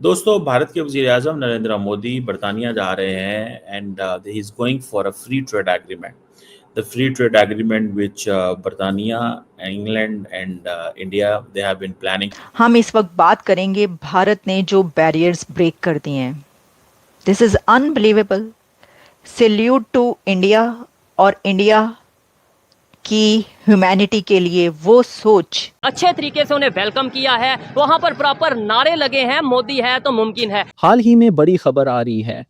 दोस्तों, भारत के वज़ीर-ए-आज़म नरेंद्र मोदी बरतानिया जा रहे हैं and he is going for a free trade agreement. The free trade agreement which Britannia, England and India they have been planning. हम इस वक्त बात करेंगे भारत ने जो बैरियर्स ब्रेक कर दिए हैं। This is unbelievable. Salute to India और इंडिया की ह्यूमैनिटी के लिए वो सोच। अच्छे तरीके से उन्हें वेलकम किया है, वहां पर प्रॉपर नारे लगे हैं, मोदी है तो मुमकिन है। हाल ही में बड़ी खबर आ रही है,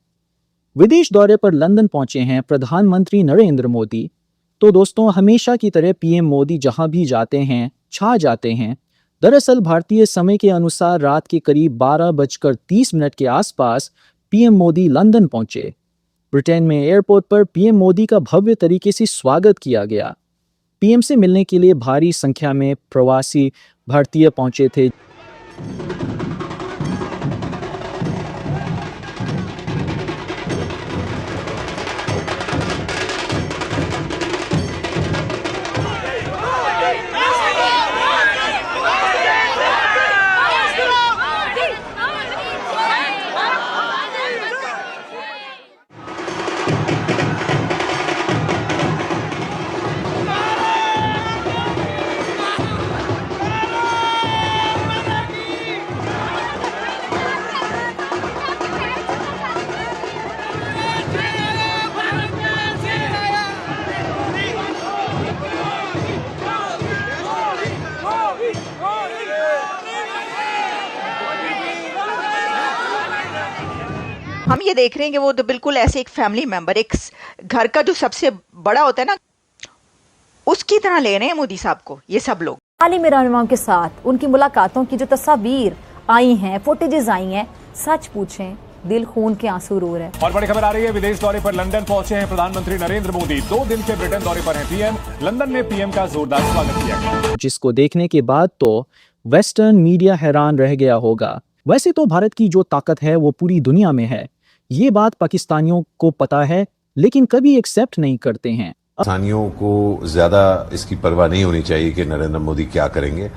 विदेश दौरे पर लंदन पहुंचे हैं प्रधानमंत्री नरेंद्र मोदी। तो दोस्तों, हमेशा की तरह पीएम मोदी जहां भी जाते हैं छा जाते हैं। दरअसल भारतीय समय के अनुसार रात के करीब 12:30 के आसपास पीएम मोदी लंदन पहुंचे। ब्रिटेन में एयरपोर्ट पर पीएम मोदी का भव्य तरीके से स्वागत किया गया। पीएम से मिलने के लिए भारी संख्या में प्रवासी भारतीय पहुंचे थे। हम ये देख रहे हैं कि वो तो बिल्कुल ऐसे एक फैमिली मेंबर, एक घर का जो सबसे बड़ा होता है ना, उसकी तरह ले रहे हैं मोदी साहब को ये सब लोग। हाल ही में रहनुमाओं के साथ उनकी मुलाकातों की जो तस्वीर आई हैं, फुटेजेस आई हैं, सच पूछें दिल खून के आंसू रो रहे हैं। और बड़ी खबर आ रही है, विदेश दौरे पर लंदन पहुंचे हैं प्रधानमंत्री नरेंद्र मोदी। 2 दिन के ब्रिटेन दौरे पर हैं पीएम। लंदन में पीएम का जोरदार स्वागत किया गया, जिसको देखने के बाद तो वेस्टर्न मीडिया हैरान रह गया होगा। वैसे तो भारत की जो ताकत है वो पूरी दुनिया में है, ये बात पाकिस्तानियों को पता है, लेकिन कभी एक्सेप्ट नहीं करते हैं। पाकिस्तानियों को ज्यादा इसकी परवाह नहीं होनी चाहिए कि नरेंद्र मोदी क्या करेंगे,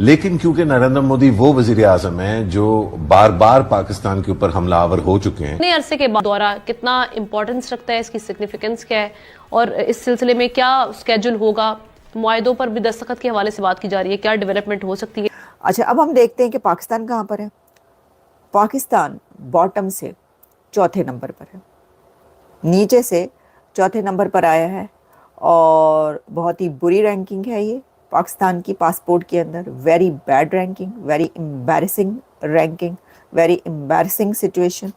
लेकिन क्योंकि नरेंद्र मोदी वो वजीर आजम हैं जो बार बार पाकिस्तान के ऊपर हमलावर हो चुके हैं। इतने अरसे के बाद दौरा कितना इंपॉर्टेंस रखता है, इसकी सिग्निफिकेंस क्या है और इस सिलसिले में क्या स्केड्यूल होगा? मुआहदों पर भी दस्तखत के हवाले से बात की जा रही है, क्या डेवलपमेंट हो सकती है? अच्छा, अब हम देखते हैं कि पाकिस्तान कहाँ पर है। पाकिस्तान बॉटम से चौथे नंबर पर है, नीचे से चौथे नंबर पर आया है और बहुत ही बुरी रैंकिंग है ये पाकिस्तान की पासपोर्ट के अंदर। Very bad ranking, very embarrassing ranking, very embarrassing situation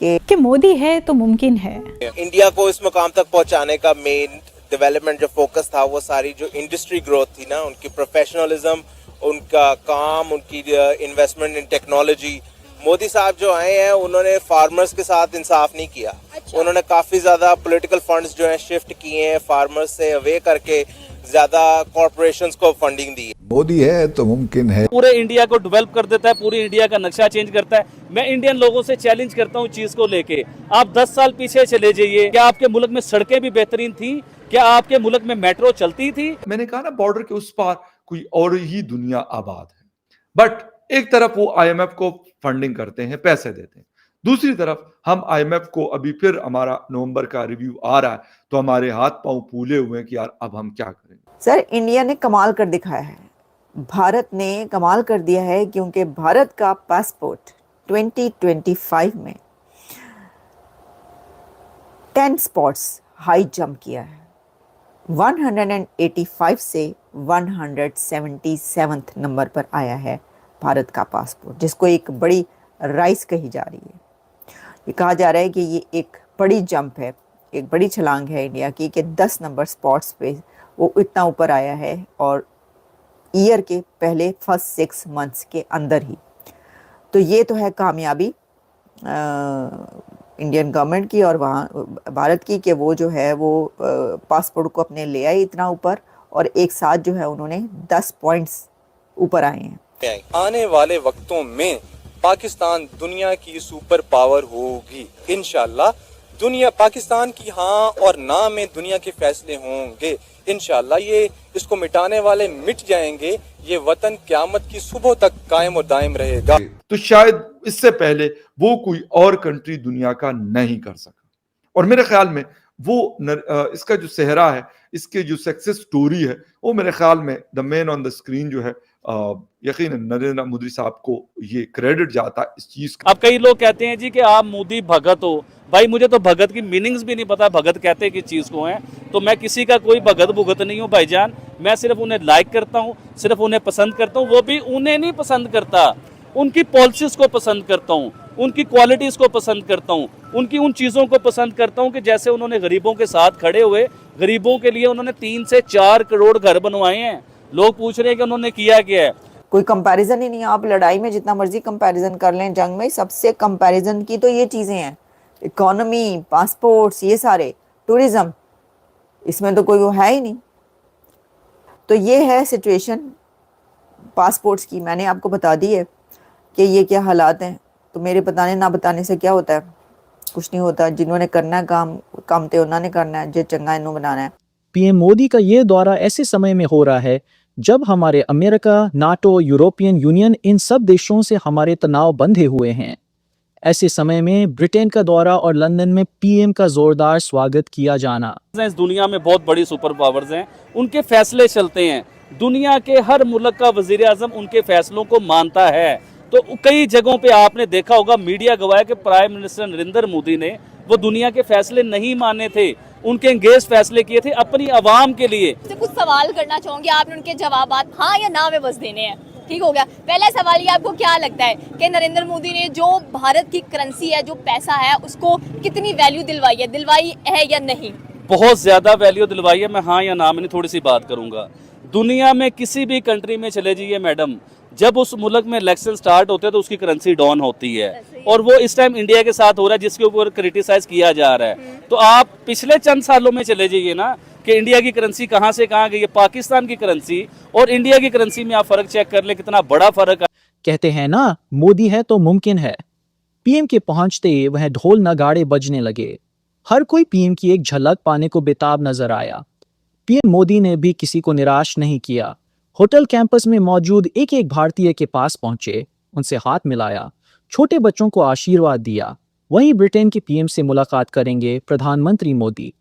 कि मोदी है तो मुमकिन है। इंडिया को इस मुकाम तक पहुंचाने का मेन डेवलपमेंट जो फोकस था वो सारी जो इंडस्ट्री ग्रोथ थी ना, उनकी प्रोफेशनलिज्म, उनका काम, उनकी इन्वेस्टमेंट इन टेक्नोलॉजी। मोदी साहब जो आए हैं उन्होंने फार्मर्स के साथ इंसाफ नहीं किया। उन्होंने काफी ज्यादा पॉलिटिकल फंड्स जो हैं शिफ्ट किए हैं फार्मर्स से अवे करके, ज्यादा कॉर्पोरेशंस को फंडिंग दी। मोदी है तो मुमकिन है। पूरे इंडिया को डेवलप कर देता है, पूरी इंडिया का नक्शा चेंज करता है। मैं इंडियन लोगों से चैलेंज करता हूँ चीज को लेके, आप 10 साल पीछे चले जाइए। क्या आपके मुल्क में सड़कें भी बेहतरीन थी? क्या आपके मुल्क में मेट्रो चलती थी? मैंने कहा ना, बॉर्डर के उस पार कोई और ही दुनिया आबाद है। बट एक तरफ वो आईएमएफ को फंडिंग करते हैं, पैसे देते हैं, दूसरी तरफ हम आईएमएफ को अभी फिर हमारा नवंबर का रिव्यू आ रहा है तो हमारे हाथ पांव फूले हुए हैं कि यार अब हम क्या करें। सर, इंडिया ने कमाल कर दिखाया है, भारत ने कमाल कर दिया है, क्योंकि भारत का पासपोर्ट 2025 में 10 स्पॉट्स हाई जंप किया है। 185 से 177 नंबर पर आया है भारत का पासपोर्ट, जिसको एक बड़ी राइस कही जा रही है। ये कहा जा रहा है कि ये एक बड़ी जंप है, एक बड़ी छलांग है इंडिया की, कि 10 नंबर स्पॉट्स पे वो इतना ऊपर आया है और ईयर के पहले फर्स्ट 6 मंथ्स के अंदर ही। तो ये तो है कामयाबी इंडियन गवर्नमेंट की और वहाँ भारत की, कि वो जो है वो पासपोर्ट को अपने ले आए इतना ऊपर और एक साथ जो है उन्होंने 10 पॉइंट्स ऊपर आए हैं। आने वाले वक्तों में पाकिस्तान दुनिया की सुपर पावर होगी इंशाल्लाह। दुनिया पाकिस्तान की हाँ और ना में दुनिया के फैसले होंगे इंशाल्लाह। ये इसको मिटाने वाले मिट जाएंगे, ये वतन क़यामत की सुबह तक कायम और दायम रहेगा। तो शायद इससे पहले वो कोई और कंट्री दुनिया का नहीं कर सका। और मेरे ख्याल में वो इसका जो सेहरा है, इसके जो सक्सेस स्टोरी है, वो मेरे ख्याल में the man on the screen जो है यकीनन नरेंद्र मोदी साहब को ये क्रेडिट जाता है इस चीज का। अब कई लोग कहते हैं जी कि आप मोदी भगत हो। भाई मुझे तो भगत की मीनिंग्स भी नहीं पता, भगत कहते किस चीज को हैं। तो मैं किसी का कोई भगत भुगत नहीं हूँ भाईजान। मैं सिर्फ उन्हें लाइक करता हूँ, सिर्फ उन्हें पसंद करता हूँ। वो भी उन्हें नहीं पसंद करता, उनकी पॉलिसीज को पसंद करता हूँ, उनकी क्वालिटीज को पसंद करता हूँ, उनकी उन चीजों को पसंद करता हूँ कि जैसे उन्होंने गरीबों के साथ खड़े हुए, गरीबों के लिए उन्होंने 3 से 4 करोड़ घर बनवाए हैं। लोग पूछ रहे हैं कि उन्होंने किया क्या है। कोई कंपैरिजन ही नहीं है। आप लड़ाई में जितना मर्जी कंपैरिजन कर लें, जंग में सबसे कंपैरिजन की तो ये चीजें हैं, इकोनॉमी, पासपोर्ट्स, ये सारे, टूरिज्म, इसमें तो कोई वो है ही नहीं। तो ये है सिचुएशन पासपोर्ट्स की। मैंने आपको बता दी है कि ये क्या हालात हैं। तो मेरे बताने ना बताने से क्या होता है, कुछ नहीं होता। जिन्होंने करना है काम ते उन्होंने करना है, जो चंगा इन्हों बनाना है। पीएम मोदी का ये दौरा ऐसे समय में हो रहा है जब हमारे अमेरिका, नाटो, यूरोपियन यूनियन, इन सब देशों से हमारे तनाव बंधे हुए हैं। ऐसे समय में ब्रिटेन का दौरा और लंदन में पीएम का जोरदार स्वागत किया जाना। इस दुनिया में बहुत बड़ी सुपर पावर्स हैं, उनके फैसले चलते हैं। दुनिया के हर मुल्क का वजीर आजम उनके फैसलों को मानता है। तो कई जगहों पे आपने देखा होगा, मीडिया गवाह कि प्राइम मिनिस्टर नरेंद्र मोदी ने वो दुनिया के फैसले नहीं माने थे, उनके अंगेज फैसले किए थे अपनी आवाम के लिए। कुछ सवाल करना चाहूंगी, आपने उनके जवाब हाँ या ना में बस देने हैं। ठीक हो गया। पहला सवाल ये, आपको क्या लगता है कि नरेंद्र मोदी ने जो भारत की करेंसी है, जो पैसा है, उसको कितनी वैल्यू दिलवाई है या नहीं? बहुत ज्यादा वैल्यू दिलवाई है। मैं हाँ या ना में थोड़ी सी बात करूंगा। दुनिया में किसी भी कंट्री में चले जाइए मैडम, जब उस मुल्क में इलेक्शन स्टार्ट होते हैं तो उसकी करेंसी डाउन होती है, और वो इस टाइम इंडिया के साथ हो रहा है, जिसके ऊपर क्रिटिसाइज किया जा रहा है। तो आप पिछले चंद सालों में चले जाइए ना कि इंडिया की करेंसी कहां से कहां गई है। पाकिस्तान की करेंसी और इंडिया की करेंसी में आप फर्क चेक कर ले, कितना बड़ा फर्क है। कहते हैं ना, मोदी है तो मुमकिन है। पीएम के पहुंचते वह ढोल नगाड़े बजने लगे। हर कोई पीएम की एक झलक पाने को बेताब नजर आया। पीएम मोदी ने भी किसी को निराश नहीं किया। होटल कैंपस में मौजूद एक एक भारतीय के पास पहुंचे, उनसे हाथ मिलाया, छोटे बच्चों को आशीर्वाद दिया। वहीं ब्रिटेन के पीएम से मुलाकात करेंगे प्रधानमंत्री मोदी।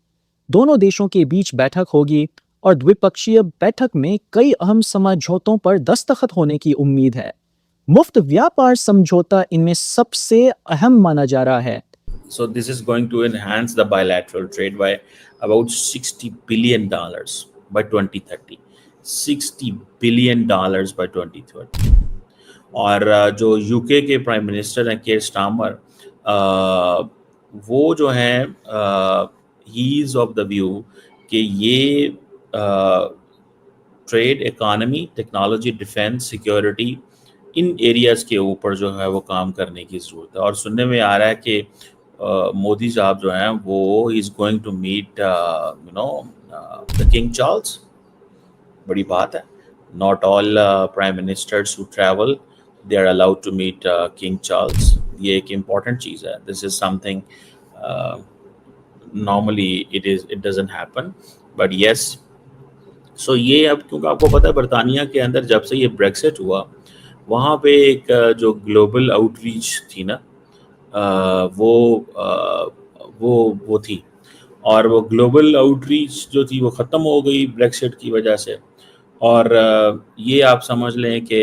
दोनों देशों के बीच बैठक होगी और द्विपक्षीय बैठक में कई अहम समझौतों पर दस्तखत होने की उम्मीद है। मुफ्त व्यापार समझौता इनमें सबसे अहम माना जा रहा है। So this is going to enhance the bilateral trade by about $60 billion by 2030. $60 billion by 2030. और जो यूके के प्राइम मिनिस्टर हैं केयर स्टार्मर, वो जो हैं he is of the view कि ये trade, economy, technology, defence, security, इन एरियाज़ के ऊपर जो है वो काम करने की ज़रूरत है। और सुनने में आ रहा है कि मोदी साहब जो हैं वो is going to meet the king Charles. बड़ी बात है। Not all prime ministers who travel they are allowed to meet King Charles. ये एक इम्पॉर्टेंट चीज़ है। This is something normally it doesn't happen, but yes. So ये अब क्योंकि आपको पता है बरतानिया के अंदर जब से ये ब्रेक्सिट हुआ, वहाँ पे एक जो ग्लोबल आउटरीच थी ना, वो थी, और वो ग्लोबल आउटरीच जो थी वो ख़त्म हो गई ब्रेक्सिट की वजह से। और ये आप समझ लें कि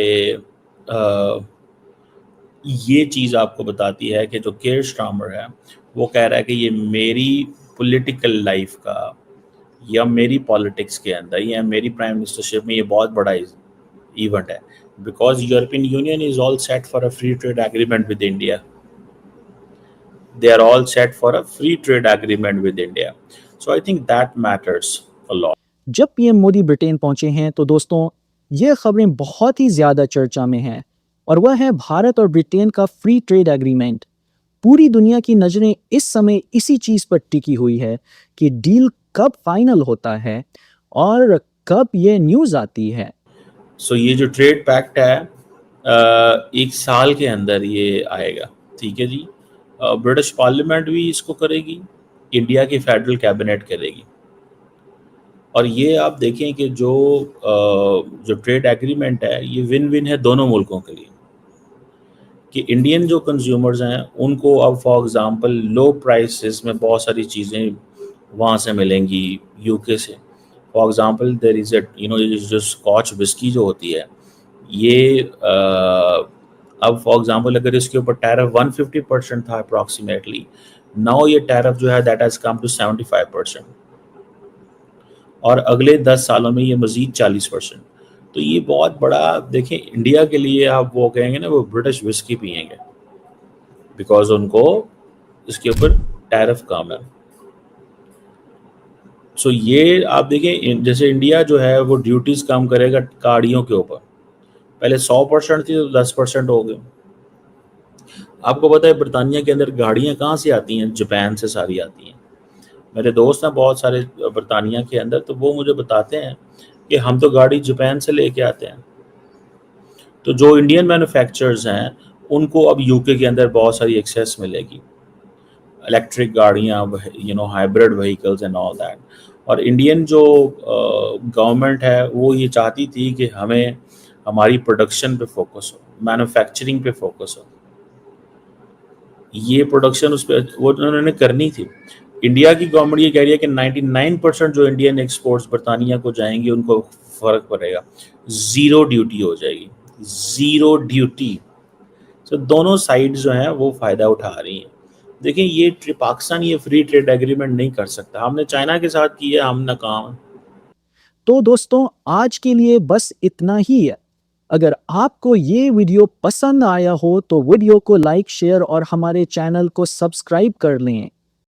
ये चीज़ आपको बताती है कि जो केयर स्टार्मर है वो कह रहा है कि ये मेरी पॉलिटिकल लाइफ का या मेरी पॉलिटिक्स के अंदर या मेरी प्राइम मिनिस्टरशिप में ये बहुत बड़ा इवेंट है, because European union is all set for a free trade agreement with India. They are all set for a free trade agreement with India. So I think that matters a lot. जब PM Modi Britain पहुंचे हैं तो दोस्तों ये खबरें बहुत ही ज्यादा चर्चा में हैं, और वह है भारत और ब्रिटेन का फ्री ट्रेड एग्रीमेंट। पूरी दुनिया की नजरें इस समय इसी चीज पर टिकी हुई है कि डील कब फाइनल होता है और कब ये न्यूज आती है। So ये जो ट्रेड पैक्ट है 1 साल के अंदर ये आएगा, ठीक है जी। ब्रिटिश पार्लियामेंट भी इसको करेगी, इंडिया की फेडरल कैबिनेट करेगी। और ये आप देखें कि जो ट्रेड एग्रीमेंट है ये विन विन है दोनों मुल्कों के लिए, कि इंडियन जो कंज्यूमर्स हैं उनको अब फॉर एग्जांपल लो प्राइसेस में बहुत सारी चीज़ें वहाँ से मिलेंगी यूके से। फॉर एग्जांपल देयर इज़ जो स्कॉच विस्की जो होती है ये अब फॉर एग्जांपल अगर इसके ऊपर टैरिफ 150% था अप्रॉक्सीमेटली, नाउ ये टैरिफ जो है दैट हैज़ कम टू 75% और अगले 10 सालों में ये मज़ीद 40%। तो ये बहुत बड़ा देखें इंडिया के लिए आप वो कहेंगे ना वो ब्रिटिश विस्की पिएंगे बिकॉज उनको इसके ऊपर टैरिफ कम है। सो ये आप देखें जैसे इंडिया जो है वो ड्यूटीज़ कम करेगा गाड़ियों के ऊपर, पहले 100% थी तो 10% हो गए। आपको पता है बरतानिया के अंदर गाड़ियाँ कहाँ से आती हैं? जापान से सारी आती हैं। मेरे दोस्त हैं बहुत सारे बरतानिया के अंदर, तो वो मुझे बताते हैं कि हम तो गाड़ी जापान से लेके आते हैं। तो जो इंडियन मैन्युफैक्चरर्स हैं उनको अब यूके के अंदर बहुत सारी एक्सेस मिलेगी, इलेक्ट्रिक गाड़ियाँ, hybrid vehicles and all that. और इंडियन जो गवर्नमेंट है वो ये चाहती थी कि हमें हमारी प्रोडक्शन पे फोकस हो, मैन्युफैक्चरिंग पे फोकस हो। ये प्रोडक्शन उस पर वो उन्होंने करनी थी। इंडिया की गवर्नमेंट ये कह रही है कि 99% जो इंडियन एक्सपोर्ट्स बरतानिया को जाएंगी उनको फ़र्क पड़ेगा, ज़ीरो ड्यूटी हो जाएगी, ज़ीरो ड्यूटी। तो दोनों साइड जो हैं वो फ़ायदा उठा रही हैं। देखें ये पाकिस्तान ये फ्री ट्रेड एग्रीमेंट नहीं कर सकता, हमने चाइना के साथ किया, हम नाकाम हैं। तो दोस्तों आज के लिए बस इतना ही है। अगर आपको ये वीडियो पसंद आया हो तो वीडियो को लाइक, शेयर और हमारे चैनल को सब्सक्राइब कर लें।